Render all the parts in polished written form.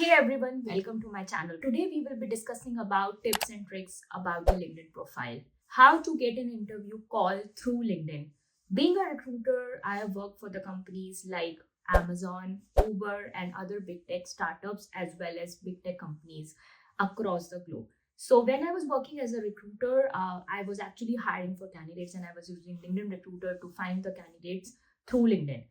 Hey everyone, welcome to my channel. Today we will be discussing about tips and tricks about the LinkedIn profile. How to get an interview call through LinkedIn. Being a recruiter, I have worked for the companies like Amazon, Uber, and other big tech startups as well as big tech companies across the globe. So when I was working as a recruiter, I was actually hiring for candidates and I was using LinkedIn Recruiter to find the candidates through LinkedIn.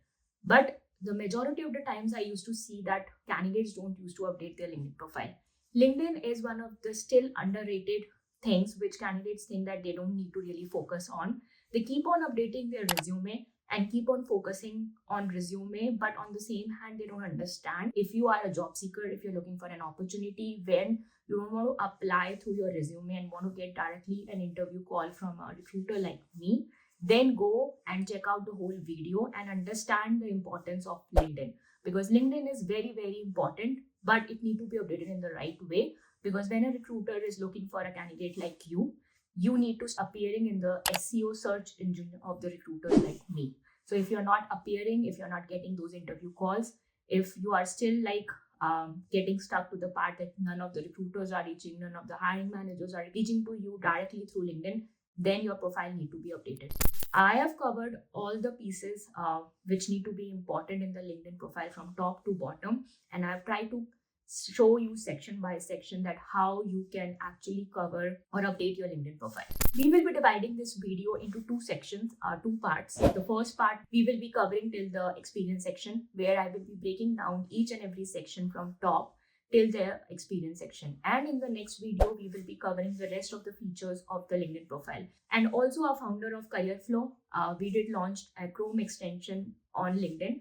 But the majority of the times I used to see that candidates don't used to update their LinkedIn profile. LinkedIn is one of the still underrated things which candidates think that they don't need to really focus on. They keep on updating their resume and keep on focusing on resume, but on the same hand, they don't understand if you are a job seeker, if you're looking for an opportunity, when you don't want to apply through your resume and want to get directly an interview call from a recruiter like me, then go and check out the whole video and understand the importance of LinkedIn, because LinkedIn is very very important, but it need to be updated in the right way. Because when a recruiter is looking for a candidate like you need to appearing in the SEO search engine of the recruiters like me. So if you're not appearing, if you're not getting those interview calls, if you are still like getting stuck to the part that none of the recruiters are reaching, none of the hiring managers are reaching to you directly through LinkedIn, then your profile need to be updated. I have covered all the pieces which need to be important in the LinkedIn profile from top to bottom, and I've tried to show you section by section that how you can actually cover or update your LinkedIn profile. We will be dividing this video into two sections, two parts. The first part we will be covering till the experience section, where I will be breaking down each and every section from top till the experience section. And in the next video, we will be covering the rest of the features of the LinkedIn profile. And also a founder of Careerflow, we did launch a Chrome extension on LinkedIn,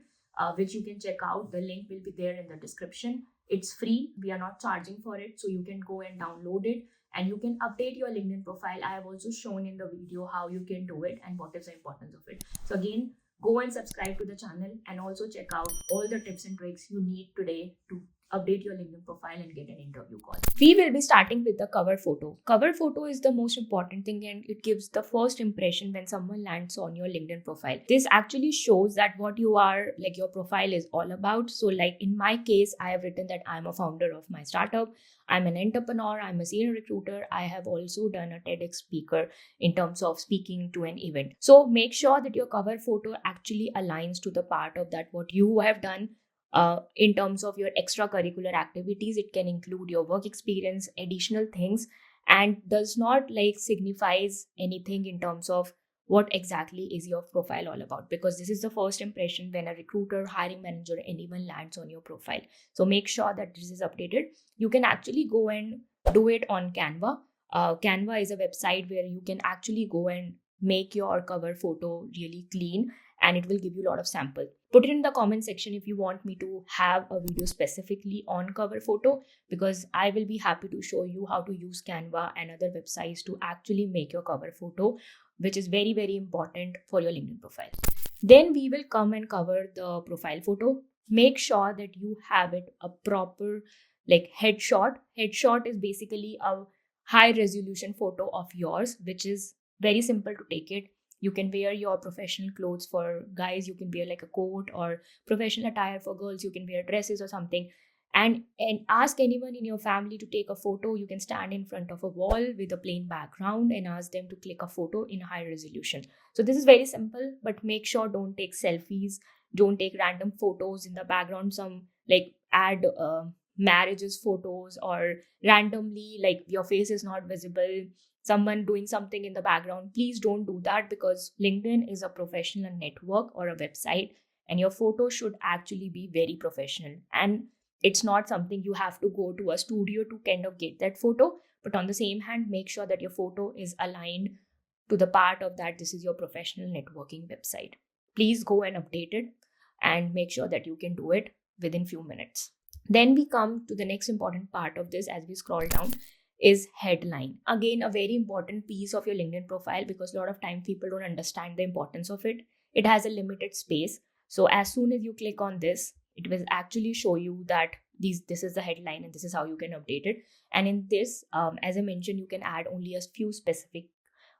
which you can check out. The link will be there in the description. It's free. We are not charging for it. So you can go and download it and you can update your LinkedIn profile. I have also shown in the video how you can do it and what is the importance of it. So again, go and subscribe to the channel and also check out all the tips and tricks you need today to update your LinkedIn profile and get an interview call. We will be starting with the cover photo. Cover photo is the most important thing and it gives the first impression when someone lands on your LinkedIn profile. This actually shows that what you are, like your profile is all about. So like in my case, I have written that I'm a founder of my startup. I'm an entrepreneur. I'm a senior recruiter. I have also done a TEDx speaker in terms of speaking to an event. So make sure that your cover photo actually aligns to the part of that what you have done. In terms of your extracurricular activities, it can include your work experience, additional things, and does not like signifies anything in terms of what exactly is your profile all about, because this is the first impression when a recruiter, hiring manager, anyone lands on your profile. So make sure that this is updated. You can actually go and do it on Canva. Canva is a website where you can actually go and make your cover photo really clean, and it will give you a lot of sample. Put it in the comment section if you want me to have a video specifically on cover photo, because I will be happy to show you how to use Canva and other websites to actually make your cover photo, which is very very important for your LinkedIn profile. Then we will come and cover the profile photo. Make sure that you have it a proper like headshot. Headshot is basically a high resolution photo of yours, which is very simple to take it. You can wear your professional clothes. For guys, you can wear like a coat, or professional attire for girls, you can wear dresses or something. And ask anyone in your family to take a photo. You can stand in front of a wall with a plain background and ask them to click a photo in high resolution. So this is very simple, but make sure don't take selfies, don't take random photos in the background. Some like add marriages photos, or randomly like your face is not visible, someone doing something in the background. Please don't do that, because LinkedIn is a professional network or a website, and your photo should actually be very professional. And it's not something you have to go to a studio to kind of get that photo. But on the same hand, make sure that your photo is aligned to the part of that this is your professional networking website. Please go and update it and make sure that you can do it within few minutes. Then we come to the next important part of this as we scroll down, is headline. Again, a very important piece of your LinkedIn profile, because a lot of time people don't understand the importance of it. It has a limited space. So as soon as you click on this, it will actually show you that this is the headline and this is how you can update it. And in this, as I mentioned, you can add only a few specific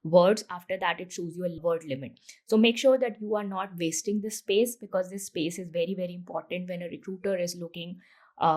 words. After that, it shows you a word limit. So make sure that you are not wasting this space, because this space is very very important when a recruiter is looking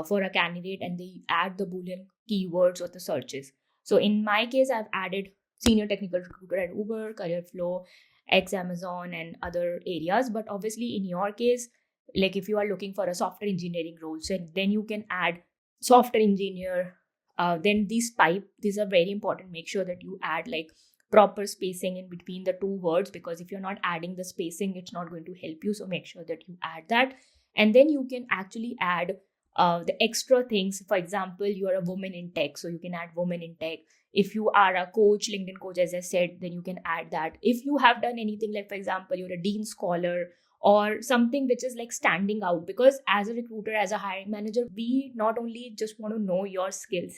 for a candidate, and they add the Boolean keywords or the searches. So in my case, I've added senior technical recruiter at Uber, Careerflow, Amazon, and other areas. But obviously, in your case, like if you are looking for a software engineering role, so then you can add software engineer. Then these are very important. Make sure that you add like proper spacing in between the two words, because if you're not adding the spacing, it's not going to help you. So make sure that you add that. And then you can actually add the extra things. For example, you are a woman in tech, so you can add woman in tech. If you are a coach, LinkedIn coach, as I said, then you can add that. If you have done anything like, for example, you're a dean scholar or something which is like standing out, because as a recruiter, as a hiring manager, we not only just want to know your skills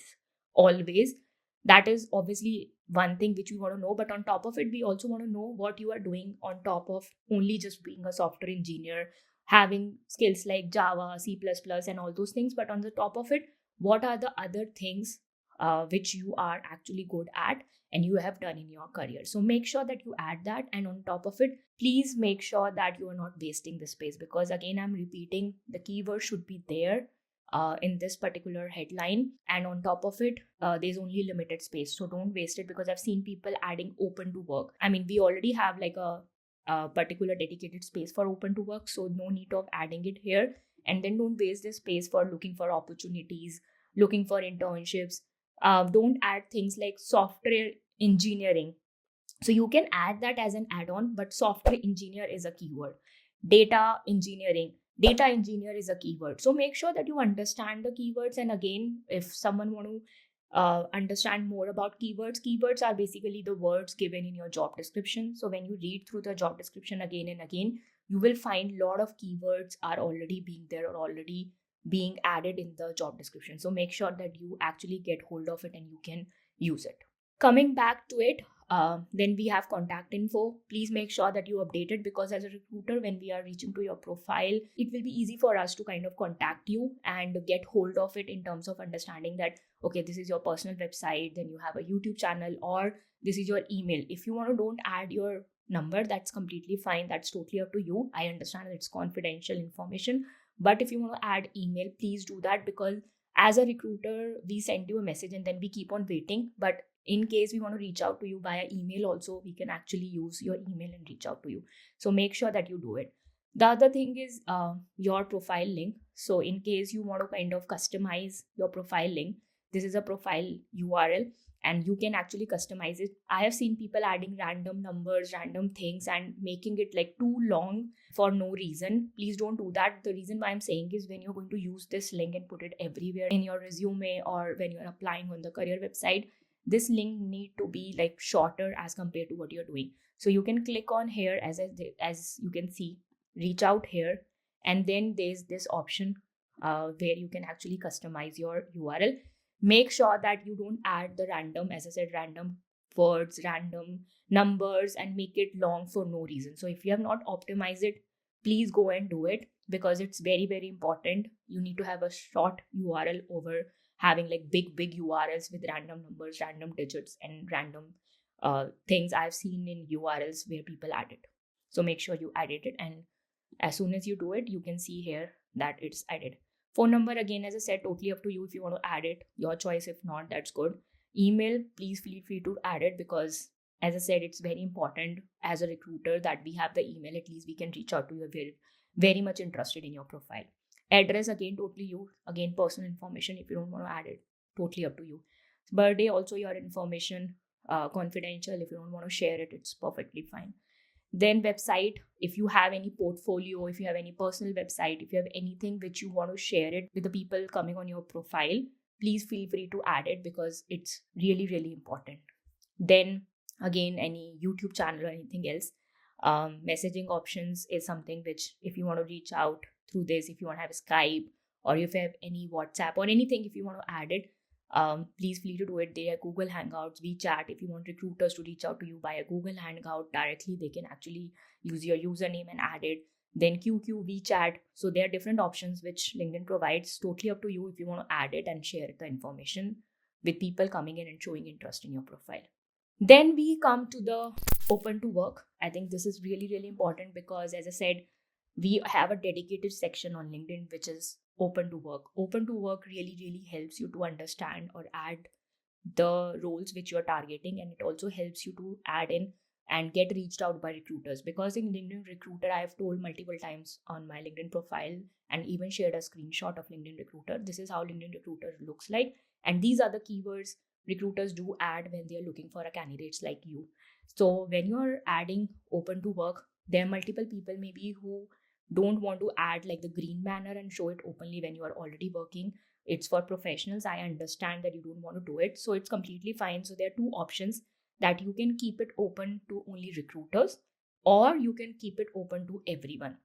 always. That is obviously one thing which we want to know, but on top of it, we also want to know what you are doing on top of only just being a software engineer, having skills like Java, C++, and all those things. But on the top of it, what are the other things which you are actually good at and you have done in your career? So make sure that you add that. And on top of it, please make sure that you are not wasting the space, because again, I'm repeating, the keyword should be there in this particular headline, and on top of it, there's only limited space, so don't waste it. Because I've seen people adding open to work. I mean, we already have like a particular dedicated space for open to work, so no need of adding it here. And then don't waste this space for looking for opportunities, looking for internships. Don't add things like software engineering. So you can add that as an add-on, but software engineer is a keyword. Data engineering, data engineer is a keyword. So make sure that you understand the keywords. And again, if someone want to understand more about keywords are basically the words given in your job description. So when you read through the job description again and again, you will find a lot of keywords are already being there or already being added in the job description. So make sure that you actually get hold of it and you can use it. Coming back to it, then we have contact info. Please make sure that you update it, because as a recruiter, when we are reaching to your profile, it will be easy for us to kind of contact you and get hold of it in terms of understanding that, okay, this is your personal website, then you have a YouTube channel, or this is your email. If you want to don't add your number, that's completely fine. That's totally up to you. I understand that it's confidential information, but if you want to add email, please do that, because as a recruiter, we send you a message and then we keep on waiting. But in case we want to reach out to you via email also, we can actually use your email and reach out to you. So make sure that you do it. The other thing is your profile link. So in case you want to kind of customize your profile link, this is a profile URL and you can actually customize it. I have seen people adding random numbers, random things, and making it like too long for no reason. Please don't do that. The reason why I'm saying is, when you're going to use this link and put it everywhere in your resume or when you're applying on the career website, this link need to be like shorter as compared to what you're doing. So you can click on here, as you can see, reach out here, and then there's this option where you can actually customize your URL. Make sure that you don't add the random, as I said, random words, random numbers, and make it long for no reason. So if you have not optimized it, please go and do it, because it's very, very important. You need to have a short URL over having like big URLs with random numbers, random digits, and random things I've seen in URLs where people add it. So make sure you edit it, and as soon as you do it, you can see here that it's added. Phone number, again, as I said, totally up to you if you want to add it. Your choice. If not, that's good. Email, please feel free to add it, because as I said, it's very important as a recruiter that we have the email. At least we can reach out to you. Very, very much interested in your profile. Address, again, totally you. Again, personal information, if you don't want to add it, totally up to you. Birthday, also your information, confidential. If you don't want to share it, it's perfectly fine. Then website, if you have any portfolio, if you have any personal website, if you have anything which you want to share it with the people coming on your profile, please feel free to add it, because it's really, really important. Then again, any YouTube channel or anything else, messaging options is something which, if you want to reach out through this, if you want to have Skype, or if you have any WhatsApp or anything, if you want to add it, please feel free to do it. There are Google Hangouts, WeChat. If you want recruiters to reach out to you via Google Hangout directly, they can actually use your username and add it. Then QQ, WeChat. So there are different options which LinkedIn provides. Totally up to you if you want to add it and share the information with people coming in and showing interest in your profile. Then we come to the open to work. I think this is really, really important, because as I said, we have a dedicated section on LinkedIn which is open to work. Open to work really helps you to understand or add the roles which you're targeting, and it also helps you to add in and get reached out by recruiters. Because in LinkedIn Recruiter, I have told multiple times on my LinkedIn profile and even shared a screenshot of LinkedIn Recruiter. This is how LinkedIn Recruiter looks like, and these are the keywords recruiters do add when they are looking for a candidates like you. So when you're adding open to work, there are multiple people maybe who don't want to add like the green banner and show it openly when you are already working. It's for professionals. I understand that you don't want to do it, so it's completely fine. So there are two options, that you can keep it open to only recruiters, or you can keep it open to everyone.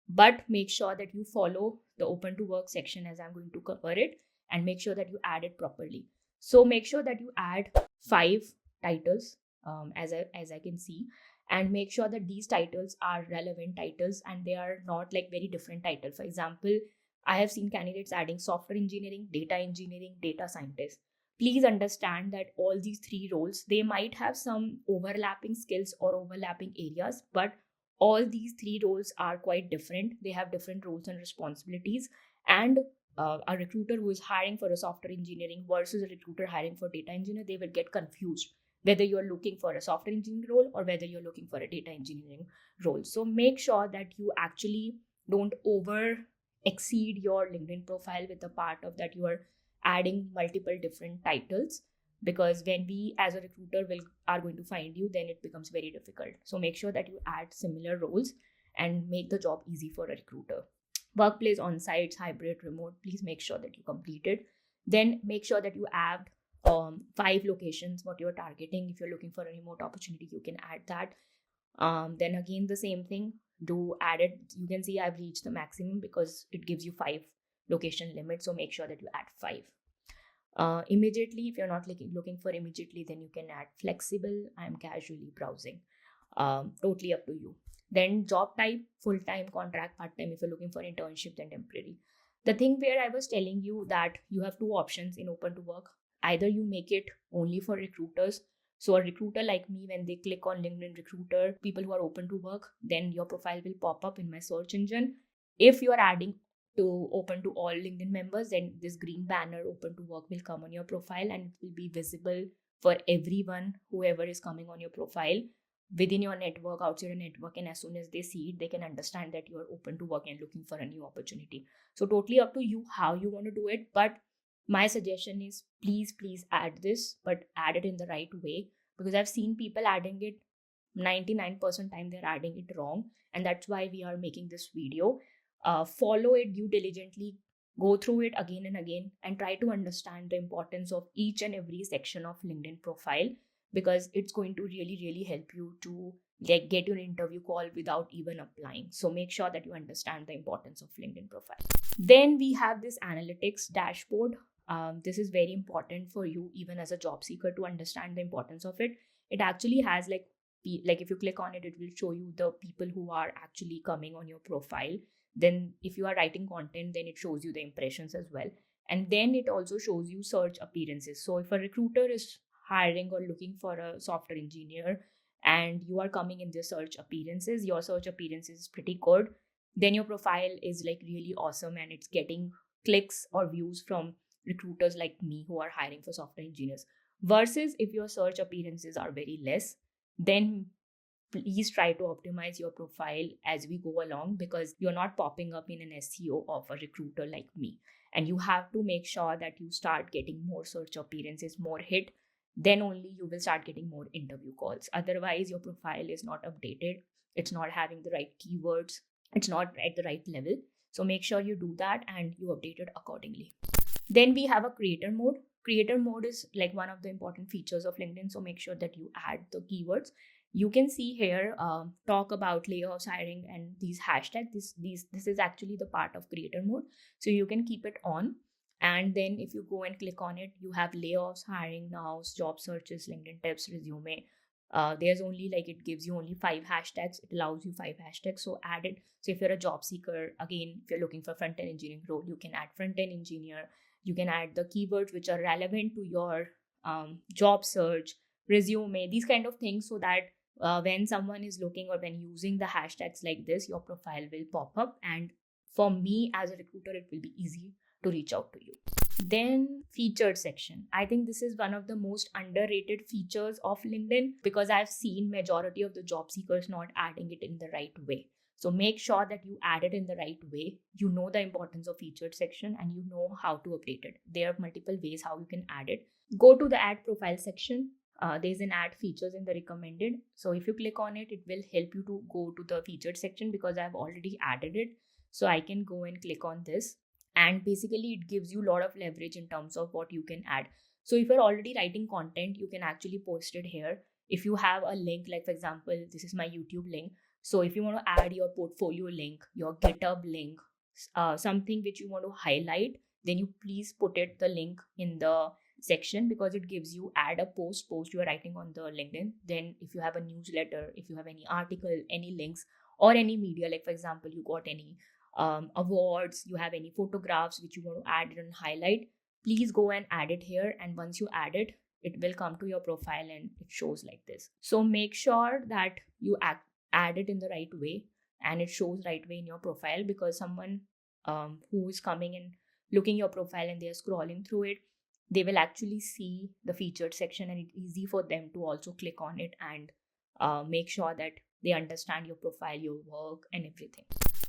But make sure that you follow the open to work section as I'm going to cover it, and make sure that you add it properly. So make sure that you add 5 titles, as I can see, and make sure that these titles are relevant titles and they are not like very different title. For example, I have seen candidates adding software engineering, data scientist. Please understand that all these 3 roles, they might have some overlapping skills or overlapping areas, but all these 3 roles are quite different. They have different roles and responsibilities. And a recruiter who is hiring for a software engineering versus a recruiter hiring for data engineer, they will get confused whether you're looking for a software engineering role or whether you're looking for a data engineering role. So make sure that you actually don't over exceed your LinkedIn profile with the part of that you are adding multiple different titles, because when we as a recruiter are going to find you, then it becomes very difficult. So make sure that you add similar roles and make the job easy for a recruiter. Workplace, on-sites, hybrid, remote, please make sure that you complete it. Then make sure that you add 5 locations what you're targeting. If you're looking for a remote opportunity, you can add that. Then again, the same thing, do add it. You can see I've reached the maximum because it gives you 5 location limit. So make sure that you add 5. Immediately, if you're not looking for immediately, then you can add flexible. I'm casually browsing. Totally up to you. Then job type, full-time, contract, part-time. If you're looking for internship, then temporary. The thing where I was telling you that you have 2 options in open to work. Either you make it only for recruiters. So a recruiter like me, when they click on LinkedIn Recruiter, people who are open to work, then your profile will pop up in my search engine. If you are adding to open to all LinkedIn members, then this green banner open to work will come on your profile, and it will be visible for everyone, whoever is coming on your profile within your network, outside your network. And as soon as they see it, they can understand that you are open to work and looking for a new opportunity. So totally up to you how you want to do it. But my suggestion is please add this, but add it in the right way, because I've seen people adding it 99% time they're adding it wrong, and that's why we are making this video. Follow it due diligently, go through it again and again, and try to understand the importance of each and every section of LinkedIn profile, because it's going to really help you to get your interview call without even applying. So make sure that you understand the importance of LinkedIn profile. Then we have this analytics dashboard. This is very important for you even as a job seeker to understand the importance of it. It actually has like if you click on it, it will show you the people who are actually coming on your profile. Then if you are writing content, then it shows you the impressions as well. And then it also shows you search appearances. So if a recruiter is hiring or looking for a software engineer and you are coming in their search appearances, your search appearances is pretty good, then your profile is like really awesome and it's getting clicks or views from recruiters like me who are hiring for software engineers. Versus if your search appearances are very less, then please try to optimize your profile as we go along, because you're not popping up in an SEO of a recruiter like me. And you have to make sure that you start getting more search appearances, more hit, then only you will start getting more interview calls. Otherwise, your profile is not updated. It's not having the right keywords. It's not at the right level. So make sure you do that and you update it accordingly. Then we have a creator mode. Creator mode is like one of the important features of LinkedIn. So make sure that you add the keywords. You can see here, talk about layoffs, hiring, and these hashtags. This is actually the part of creator mode. So you can keep it on. And then if you go and click on it, you have layoffs, hiring nows, job searches, LinkedIn tips, resume. There's only like, it gives you only 5 hashtags. It allows you 5 hashtags. So add it. So if you're a job seeker, again, if you're looking for front-end engineering role, you can add front-end engineer. You can add the keywords which are relevant to your job search, resume, these kind of things, so that when someone is looking or when using the hashtags like this, your profile will pop up and for me as a recruiter, it will be easy to reach out to you. Then featured section. I think this is one of the most underrated features of LinkedIn, because I've seen majority of the job seekers not adding it in the right way. So make sure that you add it in the right way. You know the importance of featured section and you know how to update it. There are multiple ways how you can add it. Go to the add profile section. There's an add features in the recommended. So if you click on it, it will help you to go to the featured section, because I've already added it. So I can go and click on this, and basically it gives you a lot of leverage in terms of what you can add. So if you're already writing content, you can actually post it here. If you have a link, like for example, this is my YouTube link. So if you want to add your portfolio link, your GitHub link, something which you want to highlight, then you please put it the link in the section, because it gives you add a post you are writing on the LinkedIn. Then if you have a newsletter, if you have any article, any links, or any media, like for example, you got any awards, you have any photographs which you want to add and highlight, please go and add it here. And once you add it, it will come to your profile and it shows like this. So make sure that you add it in the right way and it shows right way in your profile, because someone who is coming and looking your profile and they are scrolling through it, they will actually see the featured section, and it's easy for them to also click on it and make sure that they understand your profile, your work, and everything.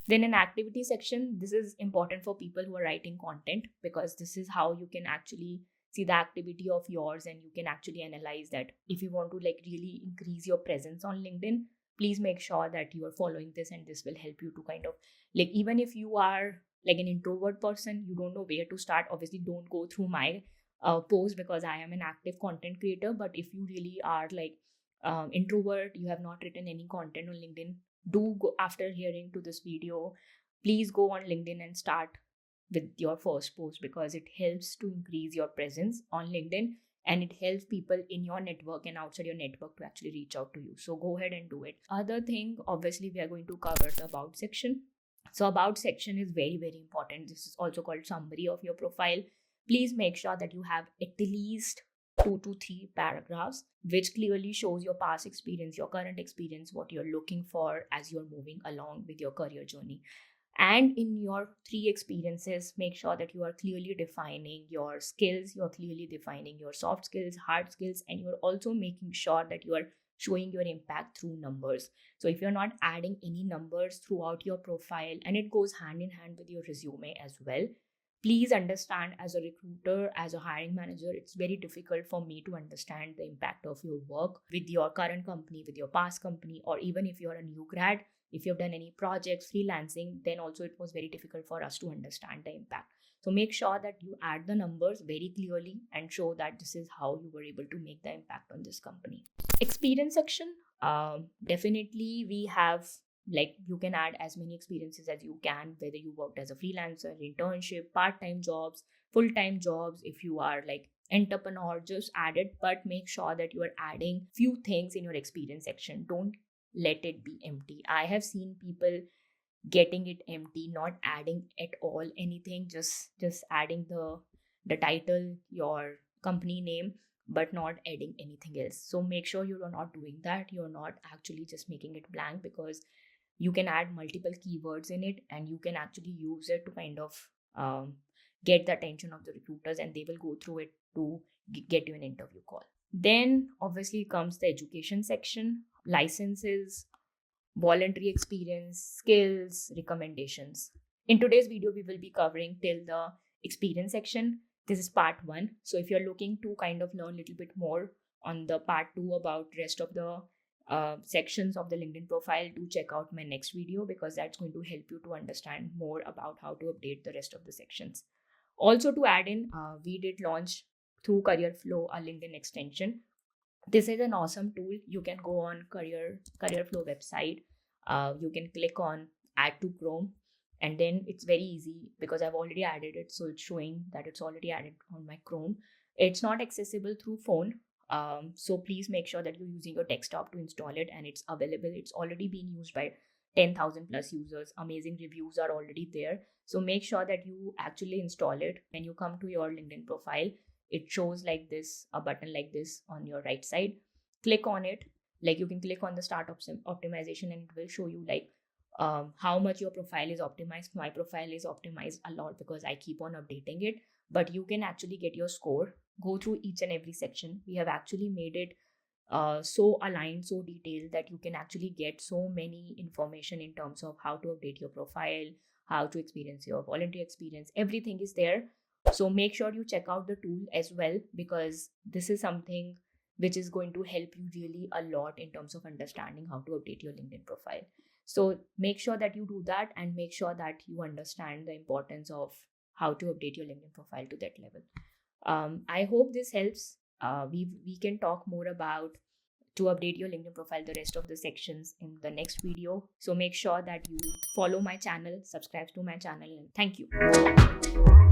Then an activity section. This is important for people who are writing content, because this is how you can actually see the activity of yours, and you can actually analyze that. If you want to like really increase your presence on LinkedIn, please make sure that you are following this, and this will help you to kind of like, even if you are like an introvert person, you don't know where to start, obviously don't go through my post, because I am an active content creator. But if you really are like introvert, you have not written any content on LinkedIn, do go, after hearing to this video, please go on LinkedIn and start with your first post, because it helps to increase your presence on LinkedIn, and it helps people in your network and outside your network to actually reach out to you. So go ahead and do it. Other thing, obviously we are going to cover the about section. So about section is very, very important. This is also called summary of your profile. Please make sure that you have at least 2 to 3 paragraphs which clearly shows your past experience, your current experience, what you're looking for as you're moving along with your career journey. And in your 3 experiences, make sure that you are clearly defining your skills, you're clearly defining your soft skills, hard skills, and you're also making sure that you are showing your impact through numbers. So if you're not adding any numbers throughout your profile, and it goes hand in hand with your resume as well, please understand, as a recruiter, as a hiring manager, it's very difficult for me to understand the impact of your work with your current company, with your past company, or even if you're a new grad, if you've done any projects, freelancing, then also it was very difficult for us to understand the impact. So make sure that you add the numbers very clearly and show that this is how you were able to make the impact on this company. Experience section, definitely we have, like, you can add as many experiences as you can, whether you worked as a freelancer, internship, part-time jobs, full-time jobs. If you are like entrepreneur, just add it, but make sure that you are adding few things in your experience section. Don't let it be empty. I have seen people getting it empty, not adding at all anything, just adding the title, your company name, but not adding anything else. So make sure you are not doing that. You're not actually just making it blank, because you can add multiple keywords in it, and you can actually use it to kind of get the attention of the recruiters, and they will go through it to get you an interview call. Then obviously comes the education section, licenses, voluntary experience, skills, recommendations. In today's video, we will be covering till the experience section. This is part 1. So if you're looking to kind of learn a little bit more on the part 2 about rest of the sections of the LinkedIn profile, do check out my next video, because that's going to help you to understand more about how to update the rest of the sections. Also, to add in, we did launch through Careerflow a LinkedIn extension. This is an awesome tool. You can go on Careerflow website. You can click on add to Chrome, and then it's very easy, because I've already added it. So it's showing that it's already added on my Chrome. It's not accessible through phone. So please make sure that you're using your desktop to install it, and it's available. It's already been used by 10,000 plus users. Amazing reviews are already there. So make sure that you actually install it. When you come to your LinkedIn profile, it shows like this, a button like this on your right side. Click on it. Like, you can click on the start optimization, and it will show you like how much your profile is optimized. My profile is optimized a lot because I keep on updating it, but you can actually get your score, go through each and every section. We have actually made it so aligned, so detailed that you can actually get so many information in terms of how to update your profile, how to experience your voluntary experience. Everything is there. So make sure you check out the tool as well, because this is something which is going to help you really a lot in terms of understanding how to update your LinkedIn profile. So make sure that you do that, and make sure that you understand the importance of how to update your LinkedIn profile to that level. I hope this helps. We can talk more about to update your LinkedIn profile, the rest of the sections in the next video. So make sure that you follow my channel, subscribe to my channel, and thank you.